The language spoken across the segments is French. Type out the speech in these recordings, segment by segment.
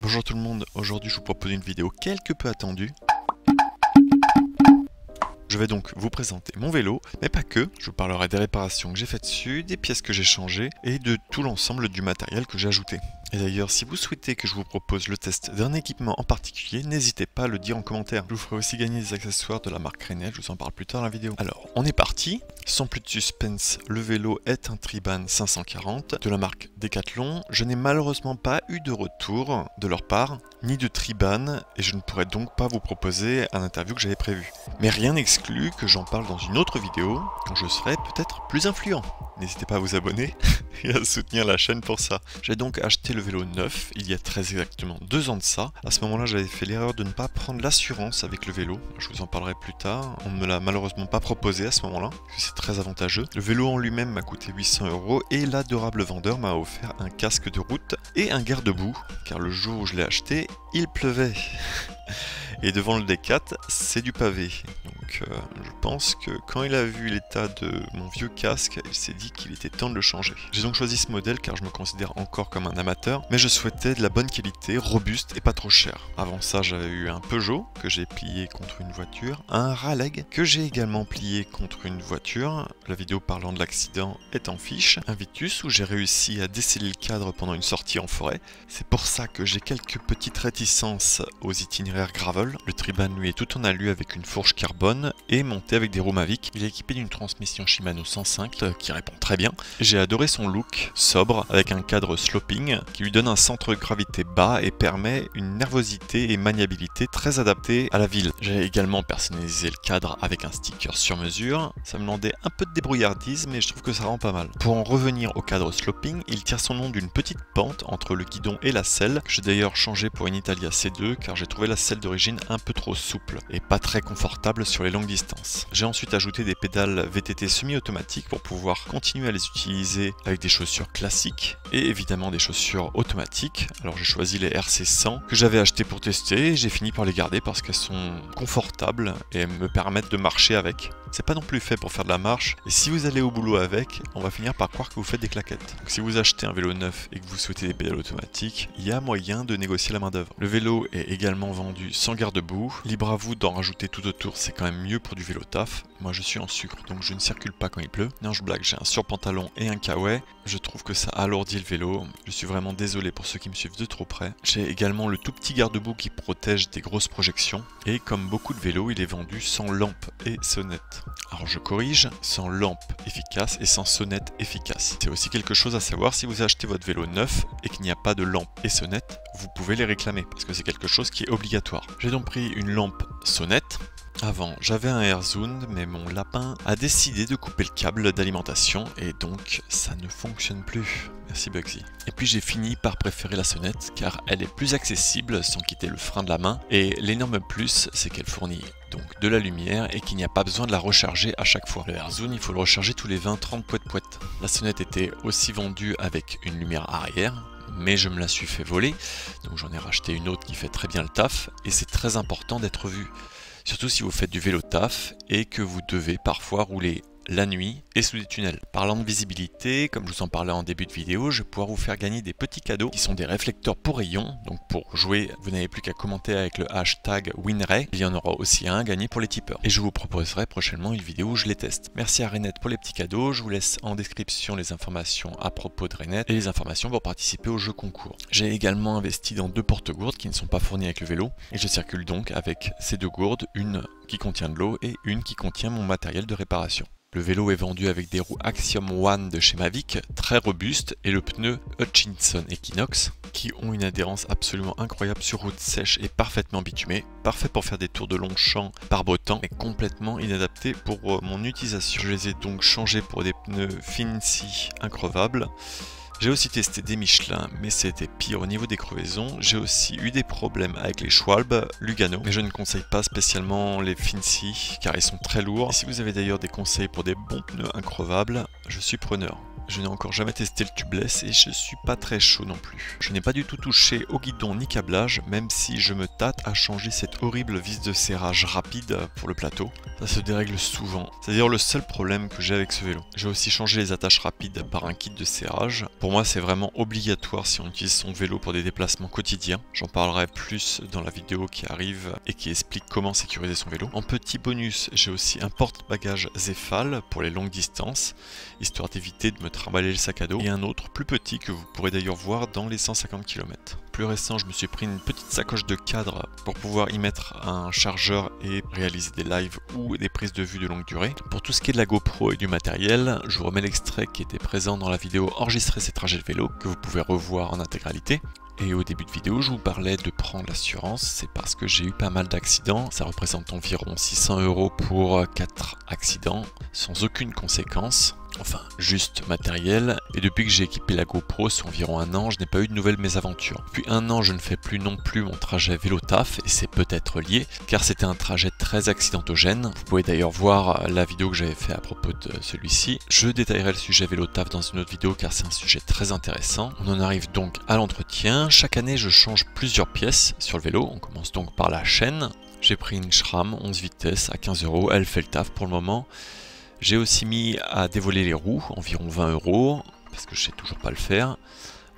Bonjour tout le monde, aujourd'hui je vous propose une vidéo quelque peu attendue. Je vais donc vous présenter mon vélo, mais pas que. Je vous parlerai des réparations que j'ai faites dessus, des pièces que j'ai changées et de tout l'ensemble du matériel que j'ai ajouté. Et d'ailleurs, si vous souhaitez que je vous propose le test d'un équipement en particulier, n'hésitez pas à le dire en commentaire. Je vous ferai aussi gagner des accessoires de la marque Renet, je vous en parle plus tard dans la vidéo. Alors, on est parti. Sans plus de suspense, le vélo est un Triban 540 de la marque Decathlon. Je n'ai malheureusement pas eu de retour de leur part, ni de Triban, et je ne pourrais donc pas vous proposer un interview que j'avais prévu. Mais rien n'exclut que j'en parle dans une autre vidéo, quand je serai peut-être plus influent. N'hésitez pas à vous abonner et à soutenir la chaîne pour ça. J'ai donc acheté le vélo neuf il y a très exactement 2 ans de ça. À ce moment-là, j'avais fait l'erreur de ne pas prendre l'assurance avec le vélo. Je vous en parlerai plus tard. On ne me l'a malheureusement pas proposé à ce moment-là, parce que c'est très avantageux. Le vélo en lui-même m'a coûté 800 € et l'adorable vendeur m'a offert un casque de route et un garde-boue, car le jour où je l'ai acheté, il pleuvait. Et devant le D4, c'est du pavé. Donc je pense que quand il a vu l'état de mon vieux casque, il s'est dit qu'il était temps de le changer. J'ai donc choisi ce modèle car je me considère encore comme un amateur, mais je souhaitais de la bonne qualité, robuste et pas trop cher. Avant ça, j'avais eu un Peugeot que j'ai plié contre une voiture, un Raleigh que j'ai également plié contre une voiture. La vidéo parlant de l'accident est en fiche. Un Vitus où j'ai réussi à desceller le cadre pendant une sortie en forêt. C'est pour ça que j'ai quelques petites réticences aux itinéraires gravel. Le Triban lui est tout en alu avec une fourche carbone et monté avec des roues Mavic. Il est équipé d'une transmission Shimano 105 qui répond très bien. J'ai adoré son look sobre avec un cadre sloping qui lui donne un centre de gravité bas et permet une nervosité et maniabilité très adaptée à la ville. J'ai également personnalisé le cadre avec un sticker sur mesure. Ça me demandait un peu de débrouillardise mais je trouve que ça rend pas mal. Pour en revenir au cadre sloping, il tire son nom d'une petite pente entre le guidon et la selle que j'ai d'ailleurs changé pour une Italia C2 car j'ai trouvé la selle d'origine un peu trop souple et pas très confortable sur les longues distances. J'ai ensuite ajouté des pédales VTT semi-automatiques pour pouvoir continuer à les utiliser avec des chaussures classiques et évidemment des chaussures automatiques. Alors j'ai choisi les RC100 que j'avais acheté pour tester et j'ai fini par les garder parce qu'elles sont confortables et me permettent de marcher avec. C'est pas non plus fait pour faire de la marche et si vous allez au boulot avec, on va finir par croire que vous faites des claquettes. Donc si vous achetez un vélo neuf et que vous souhaitez des pédales automatiques, il y a moyen de négocier la main d'œuvre. Le vélo est également vendu sans garde-boue. Libre à vous d'en rajouter tout autour, c'est quand même mieux pour du vélo taf. Moi je suis en sucre donc je ne circule pas quand il pleut. Non, je blague, j'ai un surpantalon et un kawaii. Je trouve que ça alourdit le vélo. Je suis vraiment désolé pour ceux qui me suivent de trop près. J'ai également le tout petit garde-boue qui protège des grosses projections. Et comme beaucoup de vélos, il est vendu sans lampe et sonnette. Alors je corrige, sans lampe efficace et sans sonnette efficace. C'est aussi quelque chose à savoir si vous achetez votre vélo neuf et qu'il n'y a pas de lampe et sonnette, vous pouvez les réclamer parce que c'est quelque chose qui est obligatoire. J'ai donc pris une lampe sonnette. Avant, j'avais un AirZoom, mais mon lapin a décidé de couper le câble d'alimentation et donc ça ne fonctionne plus. Merci Bugsy. Et puis j'ai fini par préférer la sonnette car elle est plus accessible sans quitter le frein de la main et l'énorme plus c'est qu'elle fournit donc de la lumière et qu'il n'y a pas besoin de la recharger à chaque fois. Le AirZoom, il faut le recharger tous les 20-30 pouet-pouet. La sonnette était aussi vendue avec une lumière arrière, mais je me la suis fait voler, donc j'en ai racheté une autre qui fait très bien le taf et c'est très important d'être vu. Surtout si vous faites du vélo taf et que vous devez parfois rouler la nuit et sous des tunnels. Parlant de visibilité, comme je vous en parlais en début de vidéo, je vais pouvoir vous faire gagner des petits cadeaux qui sont des réflecteurs pour rayons. Donc pour jouer, vous n'avez plus qu'à commenter avec le hashtag WinRay. Il y en aura aussi un à gagner pour les tipeurs. Et je vous proposerai prochainement une vidéo où je les teste. Merci à Renet pour les petits cadeaux. Je vous laisse en description les informations à propos de Renet et les informations pour participer au jeu concours. J'ai également investi dans 2 porte-gourdes qui ne sont pas fournies avec le vélo. Et je circule donc avec ces 2 gourdes, une qui contient de l'eau et une qui contient mon matériel de réparation. Le vélo est vendu avec des roues Axiom One de chez Mavic, très robustes, et le pneu Hutchinson Equinox, qui ont une adhérence absolument incroyable sur route sèche et parfaitement bitumée. Parfait pour faire des tours de longs champs par beau temps, mais complètement inadapté pour mon utilisation. Je les ai donc changés pour des pneus Fincy increvables. J'ai aussi testé des Michelin, mais c'était pire au niveau des crevaisons. J'ai aussi eu des problèmes avec les Schwalbe Lugano, mais je ne conseille pas spécialement les Fincy car ils sont très lourds. Et si vous avez d'ailleurs des conseils pour des bons pneus increvables, je suis preneur. Je n'ai encore jamais testé le tubeless et je suis pas très chaud non plus. Je n'ai pas du tout touché au guidon ni câblage, même si je me tâte à changer cette horrible vis de serrage rapide pour le plateau. Ça se dérègle souvent. C'est d'ailleurs le seul problème que j'ai avec ce vélo. J'ai aussi changé les attaches rapides par un kit de serrage. Pour moi, c'est vraiment obligatoire si on utilise son vélo pour des déplacements quotidiens. J'en parlerai plus dans la vidéo qui arrive et qui explique comment sécuriser son vélo. En petit bonus, j'ai aussi un porte-bagages Zefal pour les longues distances, histoire d'éviter de me trimballer le sac à dos, et un autre plus petit que vous pourrez d'ailleurs voir dans les 150 km. Plus récent, je me suis pris une petite sacoche de cadre pour pouvoir y mettre un chargeur et réaliser des lives ou des prises de vue de longue durée. Pour tout ce qui est de la GoPro et du matériel, je vous remets l'extrait qui était présent dans la vidéo enregistrer ces trajets de vélo que vous pouvez revoir en intégralité. Et au début de vidéo, je vous parlais de prendre l'assurance, c'est parce que j'ai eu pas mal d'accidents, ça représente environ 600 € pour 4 accidents, sans aucune conséquence, enfin juste matériel, et depuis que j'ai équipé la GoPro, c'est environ un an, je n'ai pas eu de nouvelles mésaventures. Depuis un an, je ne fais plus non plus mon trajet vélo-taf, et c'est peut-être lié, car c'était un trajet très accidentogène. Vous pouvez d'ailleurs voir la vidéo que j'avais fait à propos de celui-ci. Je détaillerai le sujet vélo-taf dans une autre vidéo, car c'est un sujet très intéressant. On en arrive donc à l'entretien. Chaque année, je change plusieurs pièces sur le vélo. On commence donc par la chaîne. J'ai pris une SRAM 11 vitesses à 15 €. Elle fait le taf pour le moment. J'ai aussi mis à dévoiler les roues, environ 20 €, parce que je sais toujours pas le faire.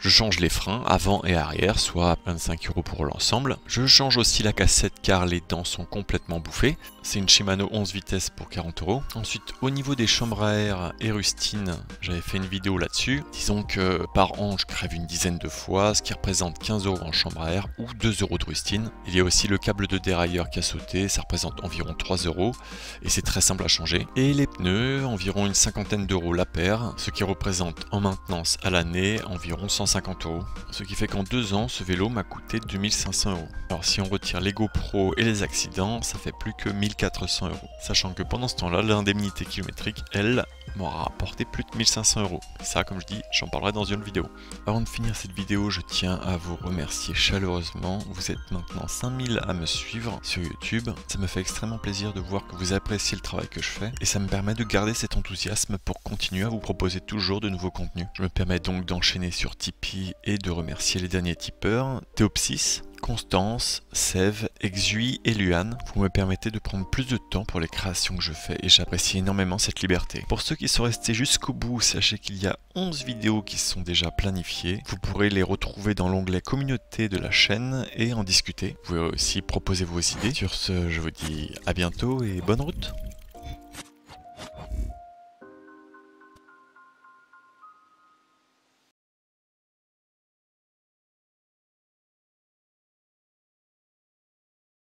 Je change les freins avant et arrière, soit 25 € pour l'ensemble. Je change aussi la cassette car les dents sont complètement bouffées. C'est une Shimano 11 vitesses pour 40 €. Ensuite, au niveau des chambres à air et rustines, j'avais fait une vidéo là-dessus. Disons que par an, je crève une dizaine de fois, ce qui représente 15 € en chambre à air ou 2 € de rustine. Il y a aussi le câble de dérailleur qui a sauté, ça représente environ 3 € et c'est très simple à changer. Et les pneus, environ une cinquantaine d'euros la paire, ce qui représente en maintenance à l'année environ 150 €. Ce qui fait qu'en 2 ans, ce vélo m'a coûté 2500 €. Alors si on retire les GoPro et les accidents, ça fait plus que 1400 €. Sachant que pendant ce temps-là, l'indemnité kilométrique, elle, m'aura rapporté plus de 1500 €. Ça, comme je dis, j'en parlerai dans une autre vidéo. Avant de finir cette vidéo, je tiens à vous remercier chaleureusement. Vous êtes maintenant 5000 à me suivre sur YouTube. Ça me fait extrêmement plaisir de voir que vous appréciez le travail que je fais et ça me permet de garder cet enthousiasme pour continuer à vous proposer toujours de nouveaux contenus. Je me permets donc d'enchaîner sur Tipeee et de remercier les derniers tipeurs, Théopsis, Constance, Sève, Exui et Luan. Vous me permettez de prendre plus de temps pour les créations que je fais et j'apprécie énormément cette liberté. Pour ceux qui sont restés jusqu'au bout, sachez qu'il y a 11 vidéos qui sont déjà planifiées. Vous pourrez les retrouver dans l'onglet communauté de la chaîne et en discuter. Vous pouvez aussi proposer vos idées. Sur ce, je vous dis à bientôt et bonne route.